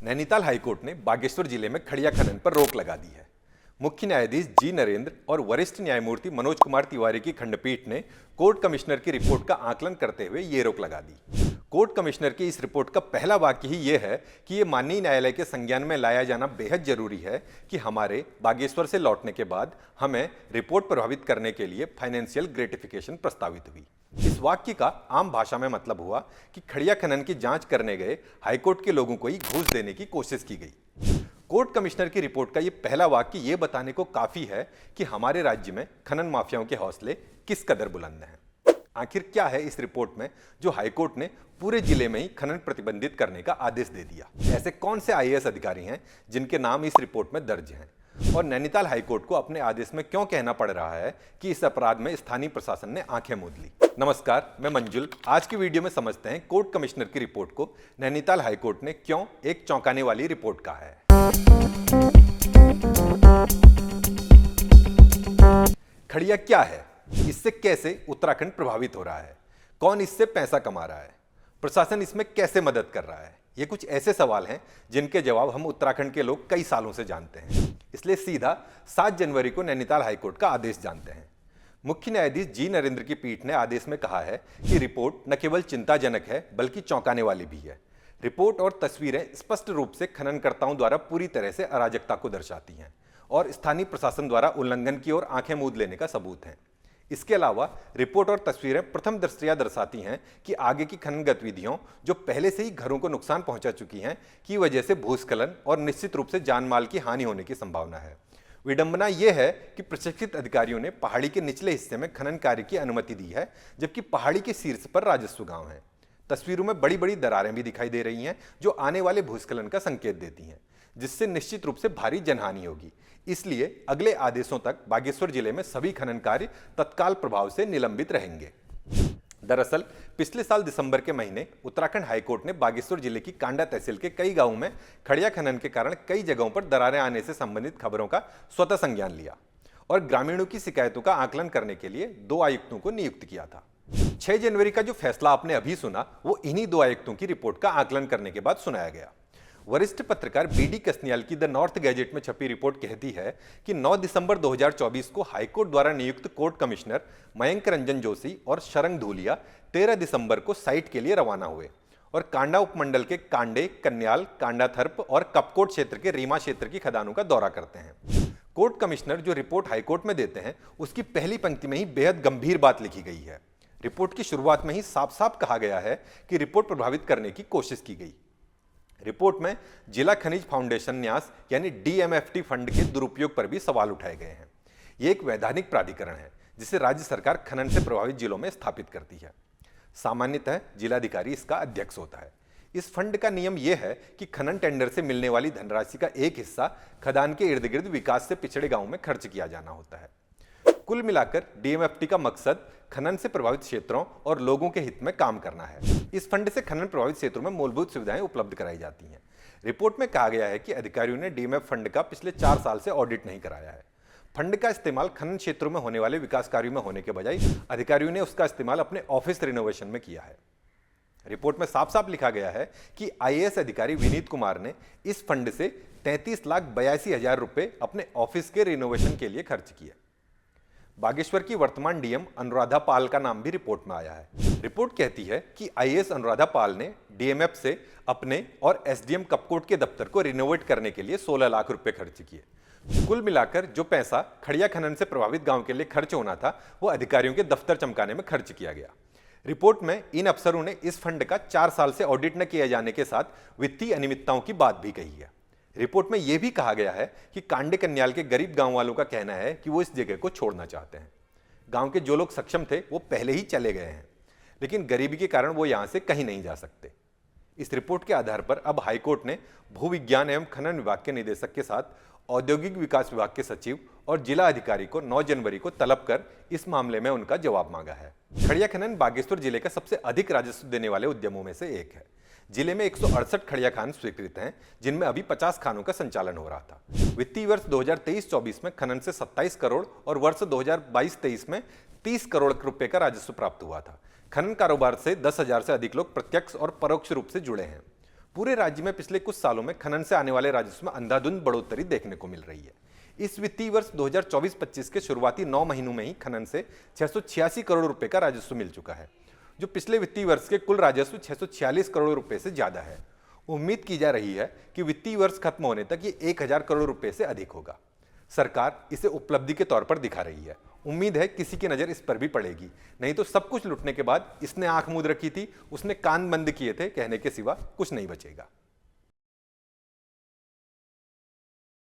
Nainital high court ने बागेश्वर जिले में खड़िया खनन पर रोक लगा दी है। मुख्य न्यायाधीश जी नरेंद्र और वरिष्ठ न्यायमूर्ति मनोज कुमार तिवारी की खंडपीठ ने कोर्ट कमिश्नर की रिपोर्ट का आकलन करते हुए ये रोक लगा दी। कोर्ट कमिश्नर की इस रिपोर्ट का पहला वाक्य ही ये है कि ये माननीय न्यायालय के संज्ञान में लाया जाना बेहद जरूरी है कि हमारे बागेश्वर से लौटने के बाद हमें रिपोर्ट प्रभावित करने के लिए फाइनेंशियल ग्रेटिफिकेशन प्रस्तावित हुई। इस वाक्य का आम भाषा में मतलब हुआ कि खड़िया खनन की जांच करने गए हाईकोर्ट के लोगों को ही घूस देने की कोशिश की गई। कोर्ट कमिश्नर की रिपोर्ट का ये पहला वाक्य ये बताने को काफी है कि हमारे राज्य में खनन माफियाओं के हौसले किस कदर बुलंद हैं। आखिर क्या है इस रिपोर्ट में जो हाईकोर्ट ने पूरे जिले में ही खनन प्रतिबंधित करने का आदेश दे दिया? ऐसे कौन से आईएएस अधिकारी हैं जिनके नाम इस रिपोर्ट में दर्ज हैं? और नैनीताल हाईकोर्ट को अपने आदेश में क्यों कहना पड़ रहा है कि इस अपराध में स्थानीय प्रशासन ने आंखें मूंद ली? नमस्कार, मैं मंजुल। आज की वीडियो में समझते हैं कोर्ट कमिश्नर की रिपोर्ट को नैनीताल हाईकोर्ट ने क्यों एक चौंकाने वाली रिपोर्ट कहा है। खड़िया क्या है? इससे कैसे उत्तराखंड प्रभावित हो रहा है? कौन इससे पैसा कमा रहा है? प्रशासन इसमें कैसे मदद कर रहा है? ये कुछ ऐसे सवाल हैं जिनके जवाब हम उत्तराखंड के लोग कई सालों से जानते हैं। इसलिए सीधा 7 जनवरी को नैनीताल हाईकोर्ट का आदेश जानते हैं। मुख्य न्यायाधीश जी नरेंद्र की पीठ ने आदेश में कहा है कि रिपोर्ट न केवल चिंताजनक है बल्कि चौंकाने वाली भी है। रिपोर्ट और तस्वीरें स्पष्ट रूप से खननकर्ताओं द्वारा पूरी तरह से अराजकता को दर्शाती हैं और स्थानीय प्रशासन द्वारा उल्लंघन की ओर आंखें मूंद लेने का सबूत है। इसके अलावा रिपोर्ट और तस्वीरें प्रथम दृष्टया दर्शाती हैं कि आगे की खनन गतिविधियों जो पहले से ही घरों को नुकसान पहुंचा चुकी हैं की वजह से भूस्खलन और निश्चित रूप से जान माल की हानि होने की संभावना है। विडंबना यह है कि प्रशिक्षित अधिकारियों ने पहाड़ी के निचले हिस्से में खनन कार्य की अनुमति दी है, जबकि पहाड़ी के शीर्ष पर राजस्व गांव है। तस्वीरों में बड़ी बड़ी दरारें भी दिखाई दे रही हैं जो आने वाले भूस्खलन का संकेत देती हैं, जिससे निश्चित रूप से भारी जनहानि होगी। इसलिए अगले आदेशों तक बागेश्वर जिले में सभी खनन कार्य तत्काल प्रभाव से निलंबित रहेंगे। दरअसल पिछले साल दिसंबर के महीने उत्तराखंड हाईकोर्ट ने बागेश्वर जिले की कांडा तहसील के कई गांवों में खड़िया खनन के कारण कई जगहों पर दरारें आने से संबंधित खबरों का स्वतः संज्ञान लिया और ग्रामीणों की शिकायतों का आकलन करने के लिए 2 आयुक्तों को नियुक्त किया था। 6 जनवरी का जो फैसला आपने अभी सुना वो इन्हीं 2 आयुक्तों की रिपोर्ट का आकलन करने के बाद सुनाया गया। वरिष्ठ पत्रकार बीडी कसनियाल की द नॉर्थ गैजेट में छपी रिपोर्ट कहती है कि 9 दिसंबर 2024 को हाईकोर्ट द्वारा नियुक्त कोर्ट कमिश्नर मयंक रंजन जोशी और शरंग धूलिया 13 दिसंबर को साइट के लिए रवाना हुए और कांडा उपमंडल के कांडे, कन्याल, कांडाथर्प और कपकोट क्षेत्र के रीमा क्षेत्र की खदानों का दौरा करते हैं। कोर्ट कमिश्नर जो रिपोर्ट हाईकोर्ट में देते हैं उसकी पहली पंक्ति में ही बेहद गंभीर बात लिखी गई है। रिपोर्ट की शुरुआत में ही साफ साफ कहा गया है कि रिपोर्ट प्रभावित करने की कोशिश की गई। रिपोर्ट में जिला खनिज फाउंडेशन न्यास यानी डीएमएफटी फंड के दुरुपयोग पर भी सवाल उठाए गए हैं। यह एक वैधानिक प्राधिकरण है जिसे राज्य सरकार खनन से प्रभावित जिलों में स्थापित करती है। सामान्यतः जिलाधिकारी इसका अध्यक्ष होता है। इस फंड का नियम यह है कि खनन टेंडर से मिलने वाली धनराशि का एक हिस्सा खदान के इर्द गिर्द विकास से पिछड़े गांवों में खर्च किया जाना होता है। कुल मिलाकर डीएमएफटी का मकसद खनन से प्रभावित क्षेत्रों और लोगों के हित में काम करना है। इस फंड से खनन प्रभावित क्षेत्रों में मूलभूत सुविधाएं उपलब्ध कराई जाती हैं। रिपोर्ट में कहा गया है कि अधिकारियों ने डीएमएफ फंड का पिछले 4 साल से ऑडिट नहीं कराया है। फंड का इस्तेमाल खनन क्षेत्रों में होने वाले विकास कार्यों में होने के बजाय अधिकारियों ने उसका इस्तेमाल अपने ऑफिस रिनोवेशन में किया है। रिपोर्ट में साफ साफ लिखा गया है कि आईएएस अधिकारी विनीत कुमार ने इस फंड से 33,82,000 रुपए अपने ऑफिस के रिनोवेशन के लिए खर्च किए। बागेश्वर की वर्तमान डीएम अनुराधा पाल का नाम भी रिपोर्ट में आया है। रिपोर्ट कहती है कि आईएएस अनुराधा पाल ने डीएमएफ से अपने और एसडीएम कपकोट के दफ्तर को रिनोवेट करने के लिए 16 लाख रुपए खर्च किए। कुल मिलाकर जो पैसा खड़िया खनन से प्रभावित गांव के लिए खर्च होना था वो अधिकारियों के दफ्तर चमकाने में खर्च किया गया। रिपोर्ट में इन अफसरों ने इस फंड का 4 साल से ऑडिट न किए जाने के साथ वित्तीय अनियमितताओं की बात भी कही है। रिपोर्ट में यह भी कहा गया है कि कांडे कन्याल के गरीब गांव वालों का कहना है कि वो इस जगह को छोड़ना चाहते हैं। गांव के जो लोग सक्षम थे वो पहले ही चले गए हैं, लेकिन गरीबी के कारण वो यहां से कहीं नहीं जा सकते। इस रिपोर्ट के आधार पर अब हाईकोर्ट ने भूविज्ञान एवं खनन विभाग के निदेशक के साथ औद्योगिक विकास विभाग के सचिव और जिला अधिकारी को 9 जनवरी को तलब कर इस मामले में उनका जवाब मांगा है। खड़िया खनन बागेश्वर जिले का सबसे अधिक राजस्व देने वाले उद्यमों में से एक है। जिले में 168 खड़िया खान स्वीकृत हैं, जिनमें अभी 50 खानों का संचालन हो रहा था। वित्तीय वर्ष 2023-24 में खनन से 27 करोड़ और वर्ष 2022-23 में 30 करोड़ रुपए का राजस्व प्राप्त हुआ था। खनन कारोबार से 10,000 से अधिक लोग प्रत्यक्ष और परोक्ष रूप से जुड़े हैं। पूरे राज्य में पिछले कुछ सालों में खनन से आने वाले राजस्व में अंधाधुंध बढ़ोतरी देखने को मिल रही है। इस वित्तीय वर्ष 2024-25 के शुरुआती 9 महीनों में ही खनन से 686 करोड़ रुपए का राजस्व मिल चुका है, जो पिछले वित्तीय वर्ष के कुल राजस्व 646 करोड़ रुपए से ज्यादा है। उम्मीद की जा रही है कि वित्तीय वर्ष खत्म होने तक ये 1000 करोड़ रुपए से अधिक होगा। सरकार इसे उपलब्धि के तौर पर दिखा रही है। उम्मीद है किसी की नजर इस पर भी पड़ेगी, नहीं तो सब कुछ लुटने के बाद इसने आंख मूंद रखी थी, उसने कान बंद किए थे कहने के सिवा कुछ नहीं बचेगा।